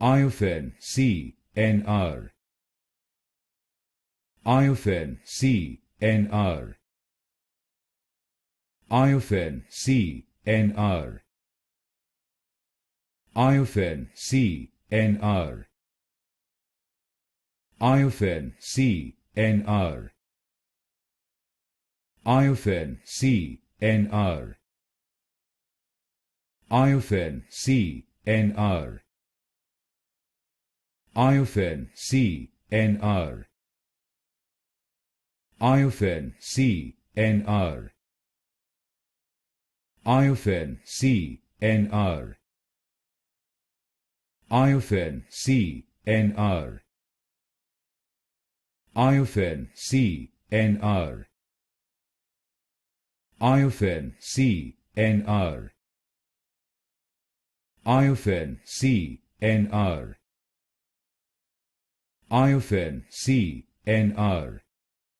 Iophen-C NR. Iophen-C NR. Iophen-C NR. Iophen-C NR. Iophen-C NR. Iophen-C NR. Iophen-C NR. Iophen-C NR. Iophen-C NR. Iophen-C NR. Iophen-C NR. Iophen-C NR. Iophen-C NR. Iophen-C NR. Iophen-C NR.